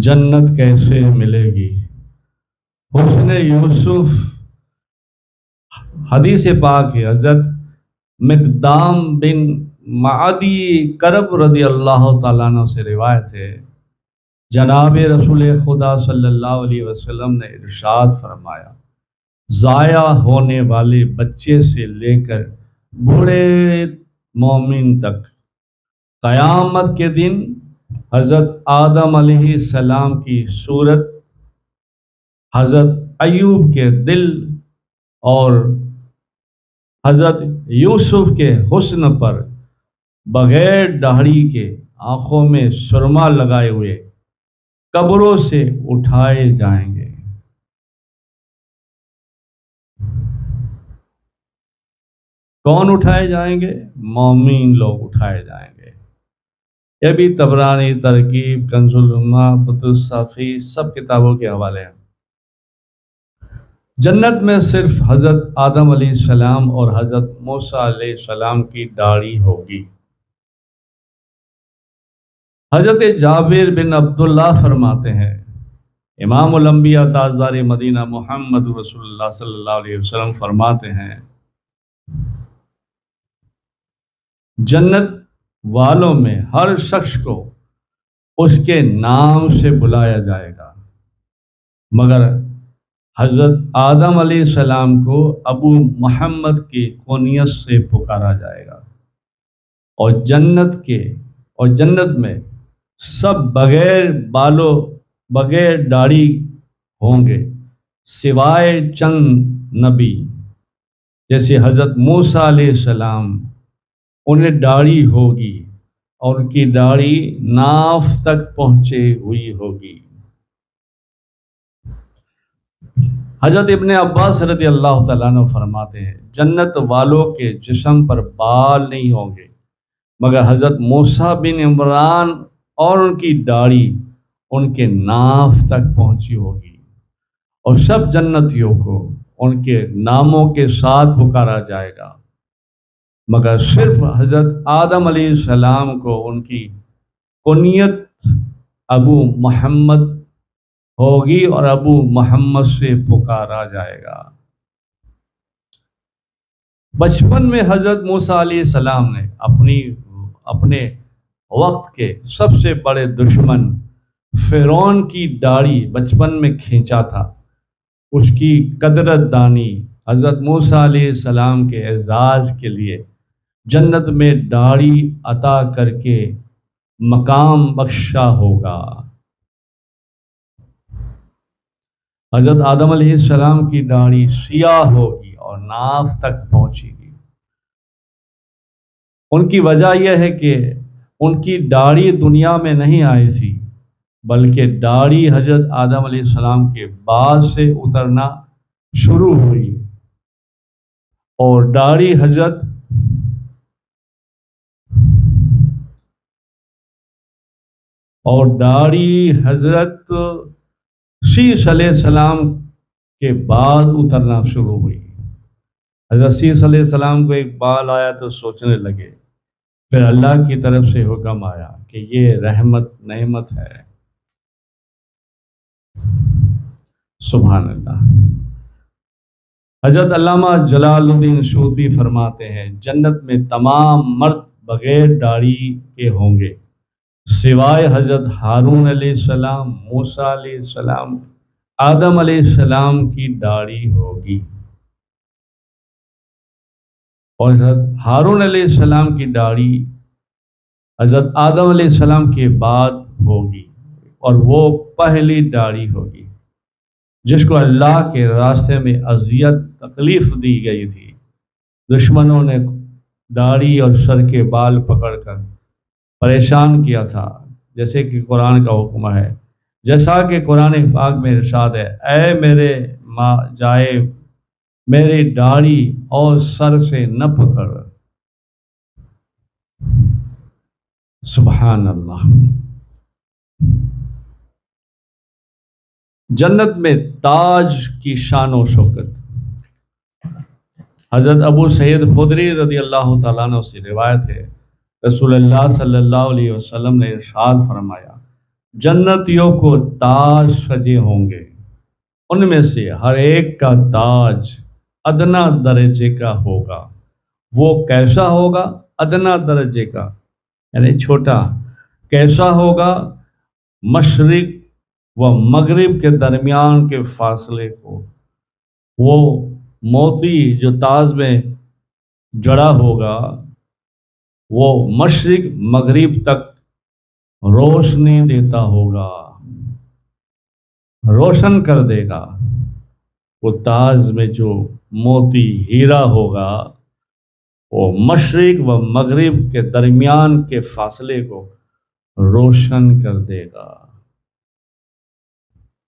जन्नत कैसे मिलेगी। हुस्न यूसुफ हदीस पाक है। हज़रत मिक़दाम बिन मादी करब रदी अल्लाह ताला अन्हु से रिवायत है, जनाब रसूल खुदा सल्लल्लाहु अलैहि वसल्लम ने इरशाद फरमाया, ज़ाया होने वाले बच्चे से लेकर बूढ़े मोमिन तक क़यामत के दिन हज़रत आदम अलैहिस्सलाम की सूरत, हज़रत अय्यूब के दिल और हज़रत यूसुफ के हुस्न पर बग़ैर दाढ़ी के आँखों में सुरमा लगाए हुए कब्रों से उठाए जाएंगे। कौन उठाए जाएंगे? मोमिन लोग उठाए जाएंगे। यह भी तबरानी, तरकीब, कंजुल उम्मा, बुतुस साफ़ी सब किताबों के हवाले हैं। जन्नत में सिर्फ हज़रत आदम अलैहिस्सलाम और हज़रत मूसा अलैहिस्सलाम की दाढ़ी होगी। हज़रत जाबिर बिन अब्दुल्ला फरमाते हैं, इमामुल अंबिया ताजदार मदीना मुहम्मद रसूलुल्लाह सल्लल्लाहु अलैहि वसल्लम फरमाते हैं, जन्नत वालों में हर शख्स को उसके नाम से बुलाया जाएगा, मगर हज़रत आदम अलैहिस्सलाम को अबू मोहम्मद की कुनियत से पुकारा जाएगा। और जन्नत में सब बगैर बालों बगैर दाढ़ी होंगे, सिवाय चंद नबी जैसे हज़रत मूसा अलैहिस्सलाम, उन्हें दाढ़ी होगी और उनकी दाढ़ी नाफ तक पहुँचे हुई होगी। हज़रत इब्ने अब्बास रज़ी अल्लाह तआला अन्हु फरमाते हैं, जन्नत वालों के जिस्म पर बाल नहीं होंगे, मगर हज़रत मूसा बिन इमरान और उनकी दाढ़ी उनके नाफ तक पहुँची होगी। और सब जन्नतियों को उनके नामों के साथ पुकारा जाएगा, मगर सिर्फ हज़रत आदम अलैहिस्सलाम को उनकी कुनियत अबू मोहम्मद होगी और अबू मोहम्मद से पुकारा जाएगा। बचपन में हज़रत मूसा अलैहिस्सलाम ने अपने वक्त के सबसे बड़े दुश्मन फ़िरौन की दाढ़ी बचपन में खींचा था। उसकी कदरदानी हज़रत मूसा अलैहिस्सलाम के एजाज़ के लिए जन्नत में दाढ़ी अता करके मकाम बख्शा होगा। हज़रत आदम अलैहिस्सलाम की दाढ़ी सियाह होगी और नाफ तक पहुँचेगी। उनकी वजह यह है कि उनकी दाढ़ी दुनिया में नहीं आई थी, बल्कि दाढ़ी हज़रत आदम अलैहिस्सलाम के बाद से उतरना शुरू हुई। और दाढ़ी हज़रत शीश अलैहिस्सलाम के बाद उतरना शुरू हुई। हज़रत शीश अलैहिस्सलाम को एक बाल आया तो सोचने लगे, फिर अल्लाह की तरफ से हुक्म आया कि ये रहमत नेमत है। सुभान अल्लाह। हज़रत अल्लामा जलालुद्दीन सूती फरमाते हैं, जन्नत में तमाम मर्द बग़ैर दाढ़ी के होंगे, सिवाय हज़रत हारून अलैहिस्सलाम, मूसा अलैहिस्सलाम, आदम अलैहिस्सलाम की दाढ़ी होगी। और हज़रत हारून अलैहिस्सलाम की दाढ़ी हज़रत आदम अलैहिस्सलाम के बाद होगी, और वो पहली दाढ़ी होगी जिसको अल्लाह के रास्ते में अज़ियत तकलीफ़ दी गई थी। दुश्मनों ने दाढ़ी और सर के बाल पकड़कर परेशान किया था, जैसे कि कुरान का हुक्म है, जैसा कि कुरान पाक में इरशाद है, ऐ मेरे माँ जाए मेरी दाढ़ी और सर से न पकड़। सुभान अल्लाह। जन्नत में ताज की शान और शौकत। हज़रत अबू सईद खुदरी रज़ी अल्लाह तआला अन्हु से रिवायत है, रसूलुल्लाह सल्लल्लाहु अलैहि वसल्लम ने इरशाद फरमाया, जन्नतियों को ताज सजे होंगे, उनमें से हर एक का ताज अदना दर्जे का होगा। वो कैसा होगा? अदना दर्जे का यानी छोटा। कैसा होगा? मशरिक व मगरिब के दरमियान के फासले को। वो मोती जो ताज में जड़ा होगा, वो मशरिक मगरिब तक रोशनी देता होगा, रोशन कर देगा। वो ताज में जो मोती हीरा होगा, वो मशरिक व मगरिब के दरमियान के फासले को रोशन कर देगा।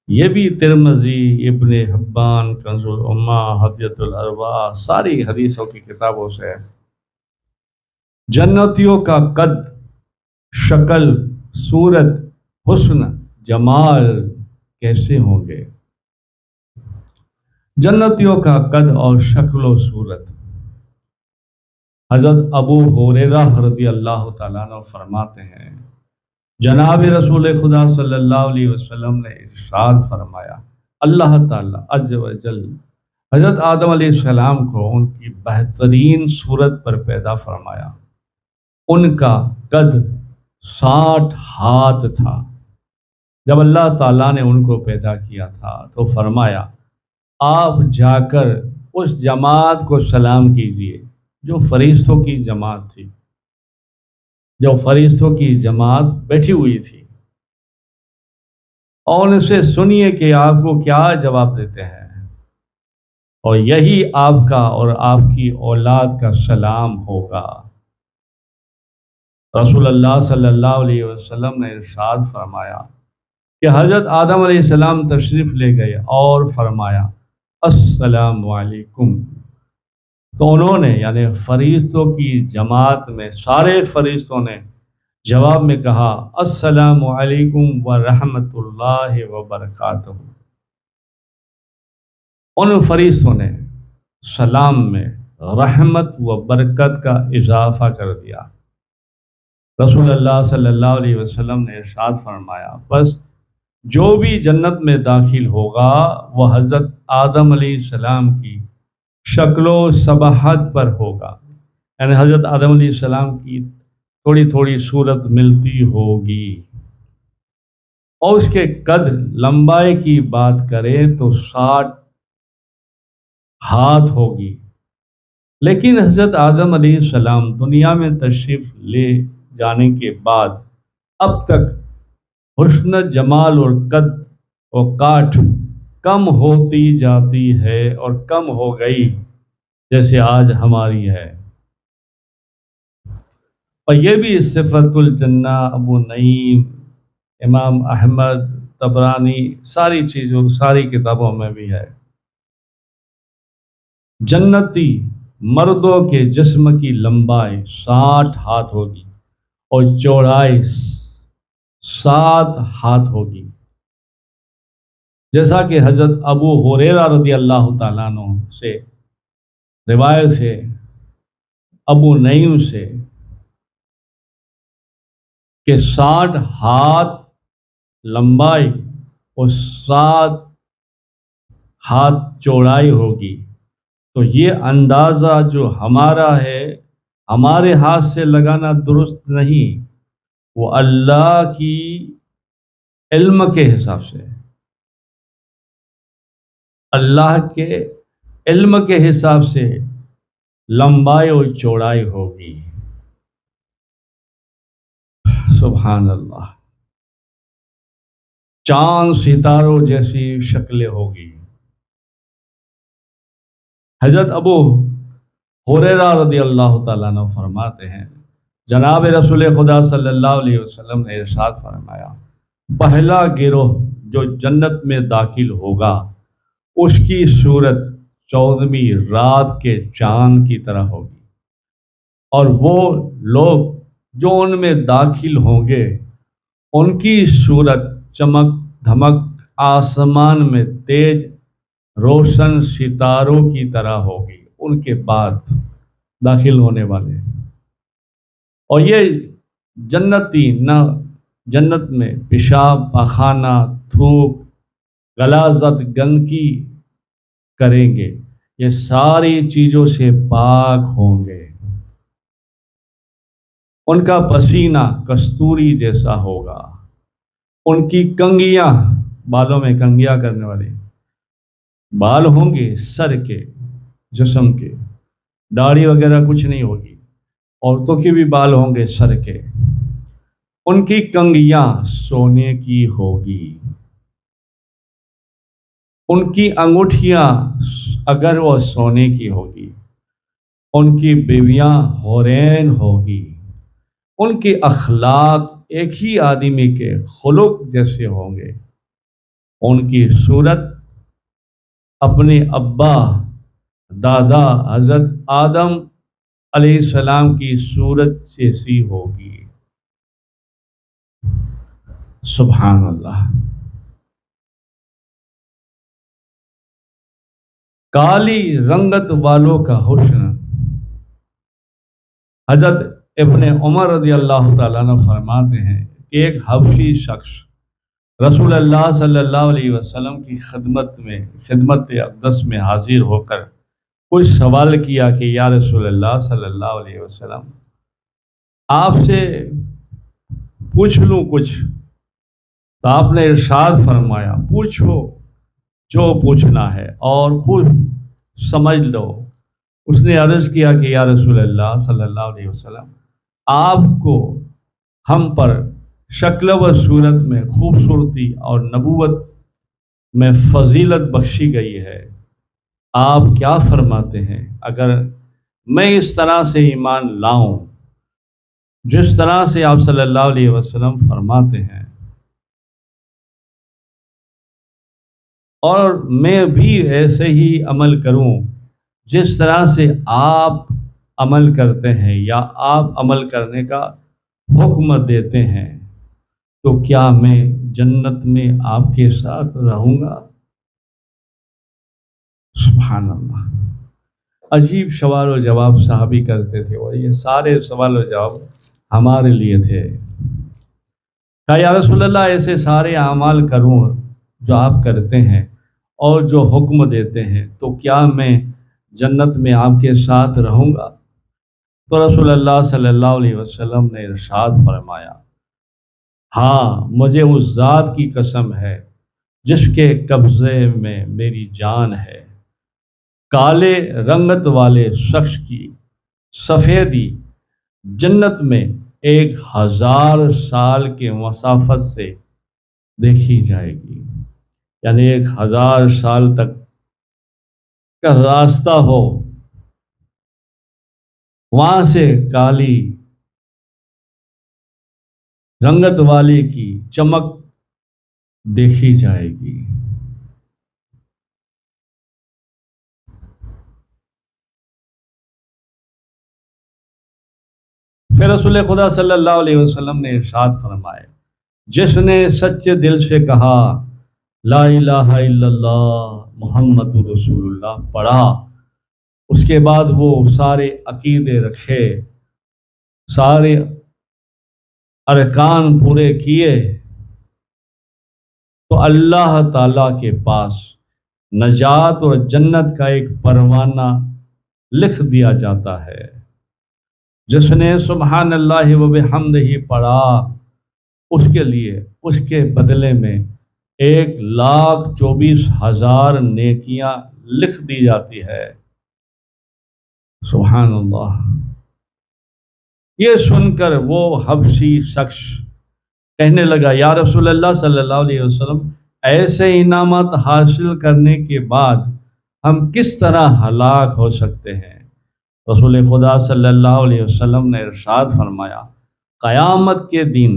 ये भी तिरमजी, इब्ने हिब्बान, कंजुल उम्मा, हदियतुल अरवा सारी हदीसों की किताबों से है। जन्नतियों का कद, शक्ल, सूरत, हुस्न, जमाल कैसे होंगे? जन्नतियों का कद और शक्ल व सूरत। हज़रत अबू हुरैरा रज़ी अल्लाह ताला अन्हु फरमाते हैं, जनाब रसूल खुदा सल्लल्लाहु अलैहि वसल्लम ने इरशाद फरमाया, अल्लाह ताला अज़्ज़ व जल हज़रत आदम अलैहिस्सलाम को उनकी बेहतरीन सूरत पर पैदा फरमाया। उनका कद 60 हाथ था। जब अल्लाह ताला ने उनको पैदा किया था तो फरमाया, आप जाकर उस जमात को सलाम कीजिए जो फरिश्तों की जमात थी, जो फरिश्तों की जमात बैठी हुई थी, और उनसे सुनिए कि आपको क्या जवाब देते हैं, और यही आपका और आपकी औलाद का सलाम होगा। रसूलुल्लाह सल्लल्लाहु अलैहि वसल्लम ने इरशाद फरमाया कि हज़रत आदम अलैहिस्सलाम तशरीफ़ ले गए और फरमाया, अस्सलामु अलैकुम। तो उन्होंने यानी फरिश्तों की जमात में सारे फरिश्तों ने जवाब में कहा, अस्सलामु अलैकुम व रहमतुल्लाहि व बरकातहू। उन फरिश्तों ने सलाम में रहमत व बरकत का इजाफा कर दिया। रसूलुल्लाह सल्लल्लाहु अलैहि वसल्लम ने इरशाद फरमाया, बस जो भी जन्नत में दाखिल होगा वह हज़रत आदम अलैहिस्सलाम की शक्लो सबहत पर होगा, यानी हज़रत आदम अलैहिस्सलाम की थोड़ी थोड़ी सूरत मिलती होगी। और उसके कद लंबाई की बात करें तो 60 हाथ होगी। लेकिन हज़रत आदम अलैहिस्सलाम दुनिया में तशरीफ़ ले जाने के बाद अब तक हुस्न, जमाल और कद और काठ कम होती जाती है और कम हो गई, जैसे आज हमारी है। और ये भी सिफ़तुल जन्ना, अबू नईम, इमाम अहमद, तबरानी सारी चीज़ों सारी किताबों में भी है। जन्नती मर्दों के जिस्म की लंबाई 60 हाथ होगी और चौड़ाई 7 हाथ होगी। जैसा कि हज़रत अबू हुरैरा रज़ी अल्लाह ताला अन्हु से रिवायत है, अबू नईम से, कि 60 हाथ लंबाई और 7 हाथ चौड़ाई होगी। तो ये अंदाज़ा जो हमारा है, हमारे हाथ से लगाना दुरुस्त नहीं, वो अल्लाह की इल्म के हिसाब से, अल्लाह के इल्म के हिसाब से लंबाई और चौड़ाई होगी। सुभान अल्लाह। चांद सितारों जैसी शक्लें होगी। हज़रत अबू हुरैरा रज़ी अल्लाह ताला अन्हु फरमाते हैं, जनाब रसूल खुदा सल्लल्लाहु अलैहि वसल्लम ने इरशाद फरमाया, पहला गिरोह जो जन्नत में दाखिल होगा उसकी सूरत 14वीं रात के चांद की तरह होगी, और वो लोग जो उनमें दाखिल होंगे उनकी सूरत चमक धमक आसमान में तेज रोशन सितारों की तरह होगी उनके बाद दाखिल होने वाले। और ये जन्नती न جنت میں پیشاب پاخانہ تھوک غلاظت گندگی کریں گے، یہ ساری چیزوں سے پاک ہوں گے۔ ان کا پسینہ کستوری جیسا ہوگا، ان کی کنگھیاں، بالوں میں کنگھیاں کرنے والے بال ہوں گے سر کے، جسم کے، داڑھی وغیرہ کچھ نہیں ہوگی۔ عورتوں کے بھی بال ہوں گے سر کے، ان کی کنگھیاں سونے کی ہوگی، ان کی انگوٹھیاں اگر وہ سونے کی ہوگی، ان کی بیویاں حورین ہوگی، ان کے اخلاق ایک ہی آدمی کے خلق جیسے ہوں گے، ان کی صورت اپنے ابا دادا حضرت آدم علیہ السلام کی صورت جیسی ہوگی۔ سبحان اللہ۔ کالی رنگت والوں کا حسن، حضرت ابن عمر رضی اللہ تعالیٰ عنہ فرماتے ہیں کہ ایک حبشی شخص رسول اللہ صلی اللہ علیہ وسلم کی خدمت اقدس میں حاضر ہو کر کچھ سوال کیا کہ یا رسول اللہ صلی اللہ علیہ وسلم، آپ سے پوچھ لوں کچھ؟ تو آپ نے ارشاد فرمایا، پوچھو جو پوچھنا ہے اور خود سمجھ لو۔ اس نے عرض کیا کہ یا رسول اللہ صلی اللہ علیہ وسلم، آپ کو ہم پر شکل و صورت میں خوبصورتی اور نبوت میں فضیلت بخشی گئی ہے، آپ کیا فرماتے ہیں اگر میں اس طرح سے ایمان لاؤں جس طرح سے آپ صلی اللہ علیہ وسلم فرماتے ہیں، اور میں بھی ایسے ہی عمل کروں جس طرح سے آپ عمل کرتے ہیں یا آپ عمل کرنے کا حکم دیتے ہیں، تو کیا میں جنت میں آپ کے ساتھ رہوں گا؟ سبحان اللہ۔ عجیب سوال و جواب صحابی کرتے تھے، اور یہ سارے سوال و جواب ہمارے لیے تھے۔ کہا یا رسول اللہ، ایسے سارے اعمال کروں جو آپ کرتے ہیں اور جو حکم دیتے ہیں، تو کیا میں جنت میں آپ کے ساتھ رہوں گا؟ تو رسول اللہ صلی اللہ علیہ وسلم نے ارشاد فرمایا، ہاں، مجھے اس ذات کی قسم ہے جس کے قبضے میں میری جان ہے، کالے رنگت والے شخص کی سفیدی جنت میں 1000 سال کے مسافت سے دیکھی جائے گی، یعنی 1000 سال تک کا راستہ ہو، وہاں سے کالی رنگت والی کی چمک دیکھی جائے گی۔ پھر رسول خدا صلی اللہ علیہ وسلم نے ارشاد فرمائے، جس نے سچے دل سے کہا لا الہ الا اللہ محمد رسول اللہ پڑھا، اس کے بعد وہ سارے عقیدے رکھے، سارے ارکان پورے کیے، تو اللہ تعالیٰ کے پاس نجات اور جنت کا ایک پروانہ لکھ دیا جاتا ہے۔ جس نے سبحان اللہ و بحمدہ پڑھا، اس کے لیے اس کے بدلے میں 1,24,000 نیکیاں لکھ دی جاتی ہے۔ سبحان اللہ۔ یہ سن کر وہ حبشی شخص کہنے لگا، یا رسول اللہ صلی اللہ علیہ وسلم، ایسے انعامات حاصل کرنے کے بعد ہم کس طرح ہلاک ہو سکتے ہیں؟ رسول خدا صلی اللہ علیہ وسلم نے ارشاد فرمایا، قیامت کے دن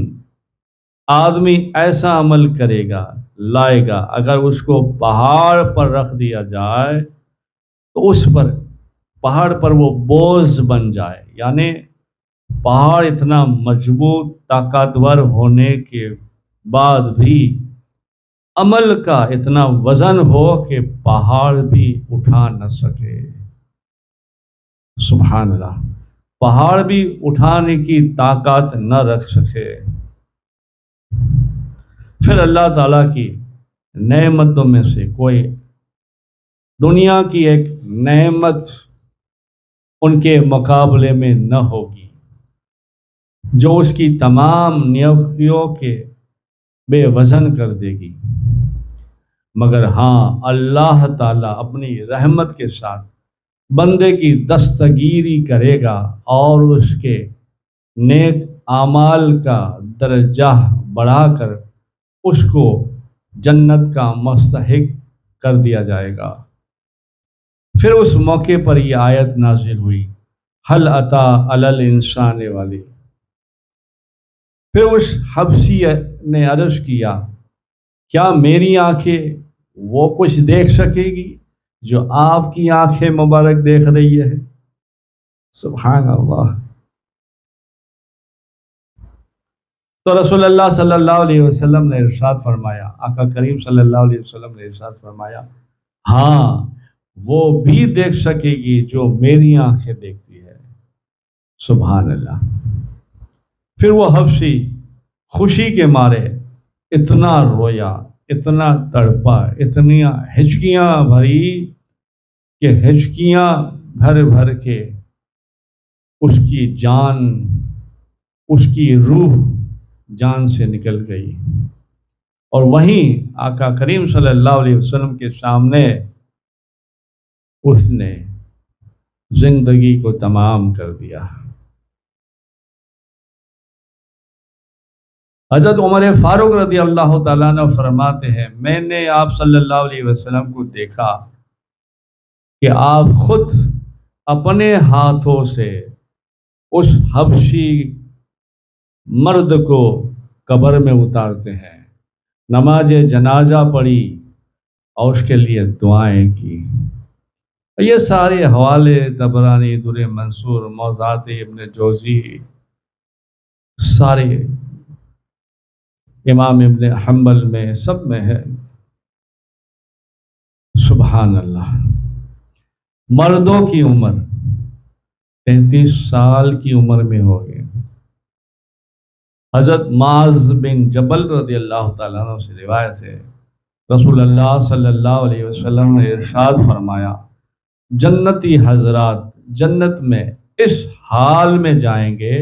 آدمی ایسا عمل کرے گا، لائے گا، اگر اس کو پہاڑ پر رکھ دیا جائے تو اس پر پہاڑ پر وہ بوجھ بن جائے، یعنی پہاڑ اتنا مضبوط طاقتور ہونے کے بعد بھی عمل کا اتنا وزن ہو کہ پہاڑ بھی اٹھا نہ سکے۔ سبحان اللہ، پہاڑ بھی اٹھانے کی طاقت نہ رکھ سکے۔ پھر اللہ تعالیٰ کی نعمتوں میں سے کوئی دنیا کی ایک نعمت ان کے مقابلے میں نہ ہوگی جو اس کی تمام نیکیوں کے بے وزن کر دے گی، مگر ہاں اللہ تعالیٰ اپنی رحمت کے ساتھ بندے کی دستگیری کرے گا اور اس کے نیک اعمال کا درجہ بڑھا کر اس کو جنت کا مستحق کر دیا جائے گا۔ پھر اس موقع پر یہ آیت نازل ہوئی، حل اتا علی الانسان والی۔ پھر اس حبشی نے عرض کیا، کیا میری آنکھیں وہ کچھ دیکھ سکے گی جو آپ کی آنکھیں مبارک دیکھ رہی ہے؟ سبحان اللہ۔ تو رسول اللہ صلی اللہ علیہ وسلم نے ارشاد فرمایا، آقا کریم صلی اللہ علیہ وسلم نے ارشاد فرمایا، ہاں وہ بھی دیکھ سکے گی جو میری آنکھیں دیکھتی ہے۔ سبحان اللہ۔ پھر وہ حبشی خوشی کے مارے اتنا رویا، اتنا تڑپا، اتنی ہچکیاں بھری کہ ہچکیاں بھر بھر کے اس کی جان، اس کی روح جان سے نکل گئی، اور وہیں آقا کریم صلی اللہ علیہ وسلم کے سامنے اس نے زندگی کو تمام کر دیا۔ حضرت عمر فاروق رضی اللہ تعالیٰ عنہ فرماتے ہیں، میں نے آپ صلی اللہ علیہ وسلم کو دیکھا کہ آپ خود اپنے ہاتھوں سے اس حبشی مرد کو قبر میں اتارتے ہیں، نماز جنازہ پڑھی اور اس کے لیے دعائیں کی۔ یہ سارے حوالے طبرانی، در منصور، موضوعات ابن جوزی، سارے امام ابن حنبل میں سب میں ہے۔ سبحان اللہ۔ مردوں کی عمر 33 سال کی عمر میں ہو گئے۔ حضرت معاذ بن جبل رضی اللہ تعالیٰ عنہ سے روایت ہے، رسول اللہ صلی اللہ علیہ وسلم نے ارشاد فرمایا، جنتی حضرات جنت میں اس حال میں جائیں گے،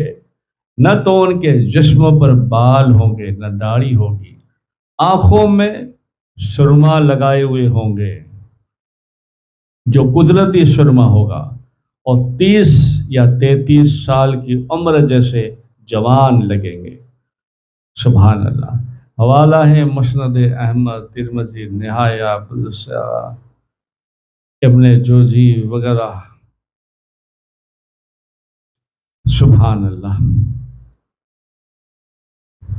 نہ تو ان کے جسم پر بال ہوں گے نہ داڑھی ہوگی، آنکھوں میں سرما لگائے ہوئے ہوں گے جو قدرتی سرما ہوگا، اور 30 یا 33 سال کی عمر جیسے جوان لگیں گے۔ سبحان اللہ۔ حوالہ ہے مسند احمد، ترمذی، نہایہ، عبدالسیاح، ابن جوزی وغیرہ۔ سبحان اللہ۔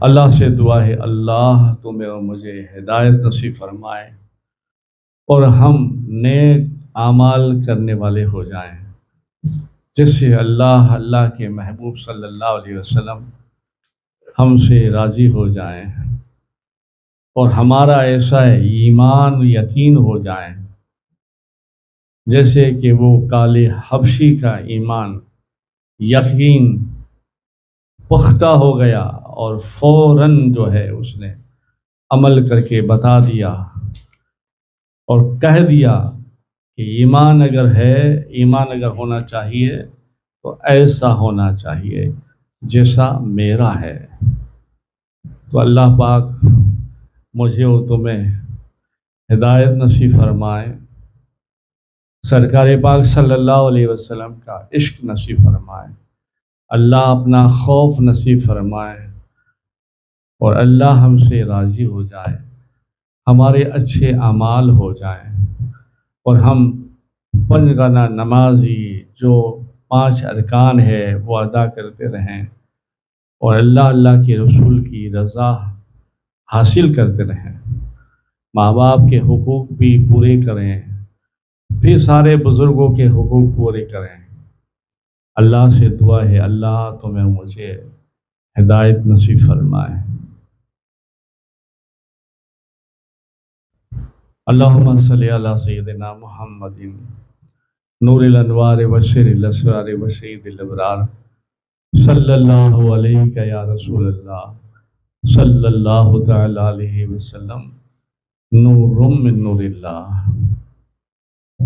اللہ سے دعا ہے، اللہ تمہیں اور مجھے ہدایت نصیب فرمائے اور ہم نیک اعمال کرنے والے ہو جائیں، جس سے اللہ کے محبوب صلی اللہ علیہ وسلم ہم سے راضی ہو جائیں اور ہمارا ایسا ایمان یقین ہو جائیں جیسے کہ وہ کالے حبشی کا ایمان یقین پختہ ہو گیا، اور فوراً جو ہے اس نے عمل کر کے بتا دیا اور کہہ دیا کہ ایمان اگر ہے، ایمان اگر ہونا چاہیے تو ایسا ہونا چاہیے جیسا میرا ہے۔ تو اللہ پاک مجھے اور تمہیں ہدایت نصیب فرمائے، سرکار پاک صلی اللہ علیہ وسلم کا عشق نصیب فرمائے، اللہ اپنا خوف نصیب فرمائے، اور اللہ ہم سے راضی ہو جائے، ہمارے اچھے اعمال ہو جائیں، اور ہم پنجگانہ نمازی جو 5 ارکان ہے وہ ادا کرتے رہیں، اور اللہ کے رسول کی رضا حاصل کرتے رہیں، ماں باپ کے حقوق بھی پورے کریں، پھر سارے بزرگوں کے حقوق پورے کریں۔ اللہ سے دعا ہے، اللہ تمہیں مجھے ہدایت نصیب فرمائے۔ اللہم صلی علی سیدنا محمد نور الانوار وسر الاسرار وسید الابرار، صلی اللہ علیہ یا رسول اللہ، صلی اللہ تعالی علیہ وسلم نور من نور اللہ.